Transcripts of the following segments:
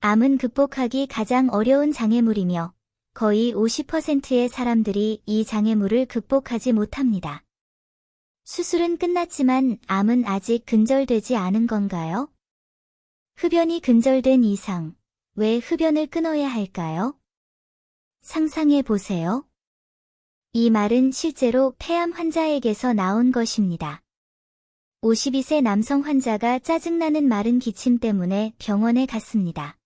암은 극복하기 가장 어려운 장애물이며 거의 50%의 사람들이 이 장애물을 극복하지 못합니다. 수술은 끝났지만 암은 아직 근절되지 않은 건가요? 흡연이 근절된 이상 왜 흡연을 끊어야 할까요? 상상해 보세요. 이 말은 실제로 폐암 환자에게서 나온 것입니다. 52세 남성 환자가 짜증나는 마른 기침 때문에 병원에 갔습니다.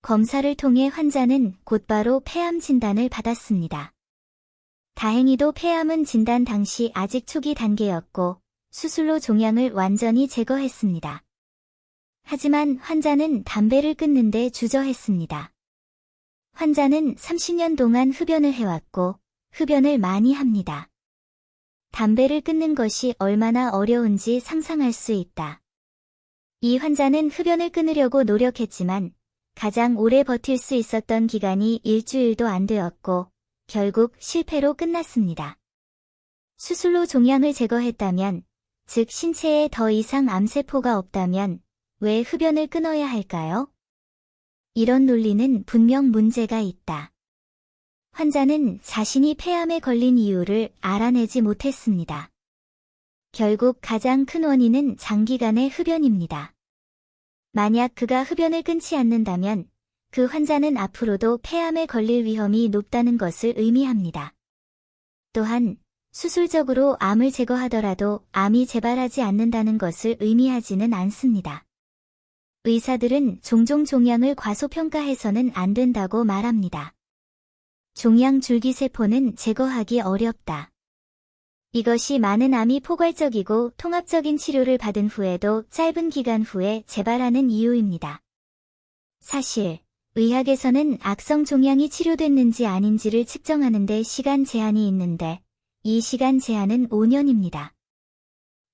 검사를 통해 환자는 곧바로 폐암 진단을 받았습니다. 다행히도 폐암은 진단 당시 아직 초기 단계였고 수술로 종양을 완전히 제거했습니다. 하지만 환자는 담배를 끊는데 주저했습니다. 환자는 30년 동안 흡연을 해왔고 흡연을 많이 합니다. 담배를 끊는 것이 얼마나 어려운지 상상할 수 있다. 이 환자는 흡연을 끊으려고 노력했지만 가장 오래 버틸 수 있었던 기간이 일주일도 안 되었고 결국 실패로 끝났습니다. 수술로 종양을 제거했다면, 즉 신체에 더 이상 암세포가 없다면 왜 흡연을 끊어야 할까요? 이런 논리는 분명 문제가 있다. 환자는 자신이 폐암에 걸린 이유를 알아내지 못했습니다. 결국 가장 큰 원인은 장기간의 흡연입니다. 만약 그가 흡연을 끊지 않는다면 그 환자는 앞으로도 폐암에 걸릴 위험이 높다는 것을 의미합니다. 또한 수술적으로 암을 제거하더라도 암이 재발하지 않는다는 것을 의미하지는 않습니다. 의사들은 종종 종양을 과소평가해서는 안 된다고 말합니다. 종양 줄기세포는 제거하기 어렵다. 이것이 많은 암이 포괄적이고 통합적인 치료를 받은 후에도 짧은 기간 후에 재발하는 이유입니다. 사실, 의학에서는 악성 종양이 치료됐는지 아닌지를 측정하는 데 시간 제한이 있는데, 이 시간 제한은 5년입니다.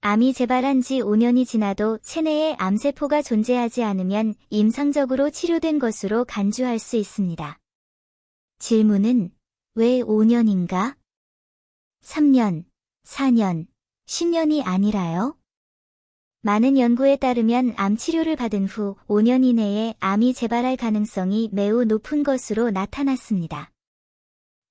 암이 재발한 지 5년이 지나도 체내에 암세포가 존재하지 않으면 임상적으로 치료된 것으로 간주할 수 있습니다. 질문은 왜 5년인가? 3년, 4년, 10년이 아니라요? 많은 연구에 따르면 암 치료를 받은 후 5년 이내에 암이 재발할 가능성이 매우 높은 것으로 나타났습니다.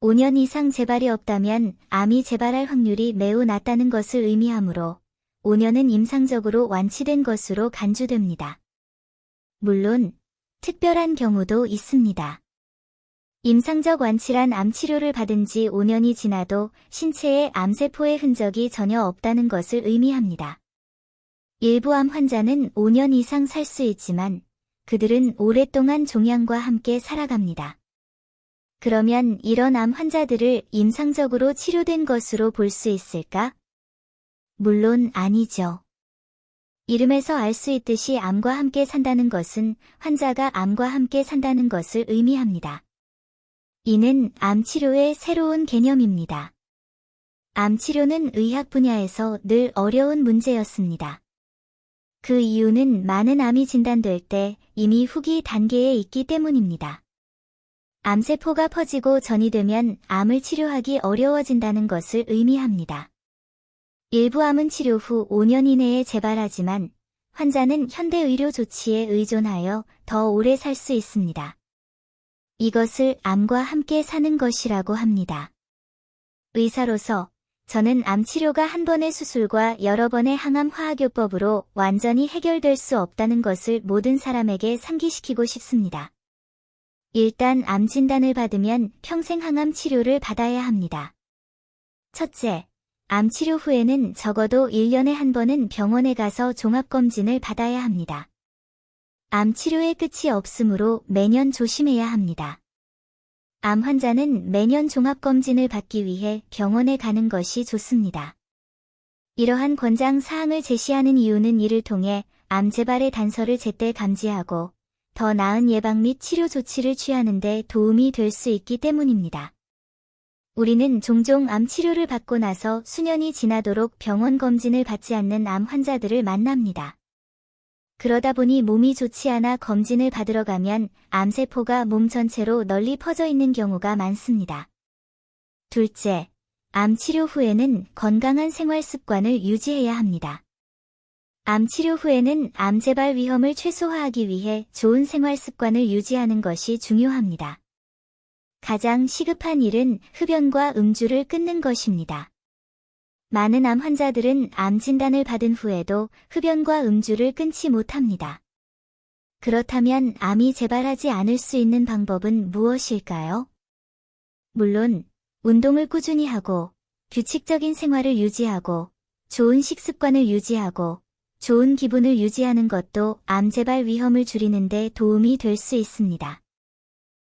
5년 이상 재발이 없다면 암이 재발할 확률이 매우 낮다는 것을 의미하므로 5년은 임상적으로 완치된 것으로 간주됩니다. 물론 특별한 경우도 있습니다. 임상적 완치란 암 치료를 받은 지 5년이 지나도 신체에 암세포의 흔적이 전혀 없다는 것을 의미합니다. 일부 암 환자는 5년 이상 살 수 있지만 그들은 오랫동안 종양과 함께 살아갑니다. 그러면 이런 암 환자들을 임상적으로 치료된 것으로 볼 수 있을까? 물론 아니죠. 이름에서 알 수 있듯이 암과 함께 산다는 것은 환자가 암과 함께 산다는 것을 의미합니다. 이는 암 치료의 새로운 개념입니다. 암 치료는 의학 분야에서 늘 어려운 문제였습니다. 그 이유는 많은 암이 진단될 때 이미 후기 단계에 있기 때문입니다. 암세포가 퍼지고 전이되면 암을 치료하기 어려워진다는 것을 의미합니다. 일부 암은 치료 후 5년 이내에 재발하지만 환자는 현대의료 조치에 의존하여 더 오래 살 수 있습니다. 이것을 암과 함께 사는 것이라고 합니다. 의사로서 저는 암 치료가 한 번의 수술과 여러 번의 항암 화학요법으로 완전히 해결될 수 없다는 것을 모든 사람에게 상기시키고 싶습니다. 일단 암 진단을 받으면 평생 항암 치료를 받아야 합니다. 첫째, 암 치료 후에는 적어도 1년에 한 번은 병원에 가서 종합검진을 받아야 합니다. 암 치료의 끝이 없으므로 매년 조심해야 합니다. 암 환자는 매년 종합검진을 받기 위해 병원에 가는 것이 좋습니다. 이러한 권장 사항을 제시하는 이유는 이를 통해 암 재발의 단서를 제때 감지하고 더 나은 예방 및 치료 조치를 취하는 데 도움이 될 수 있기 때문입니다. 우리는 종종 암 치료를 받고 나서 수년이 지나도록 병원 검진을 받지 않는 암 환자들을 만납니다. 그러다 보니 몸이 좋지 않아 검진을 받으러 가면 암세포가 몸 전체로 널리 퍼져 있는 경우가 많습니다. 둘째, 암 치료 후에는 건강한 생활 습관을 유지해야 합니다. 암 치료 후에는 암 재발 위험을 최소화하기 위해 좋은 생활 습관을 유지하는 것이 중요합니다. 가장 시급한 일은 흡연과 음주를 끊는 것입니다. 많은 암 환자들은 암 진단을 받은 후에도 흡연과 음주를 끊지 못합니다. 그렇다면 암이 재발하지 않을 수 있는 방법은 무엇일까요? 물론, 운동을 꾸준히 하고, 규칙적인 생활을 유지하고, 좋은 식습관을 유지하고, 좋은 기분을 유지하는 것도 암 재발 위험을 줄이는 데 도움이 될 수 있습니다.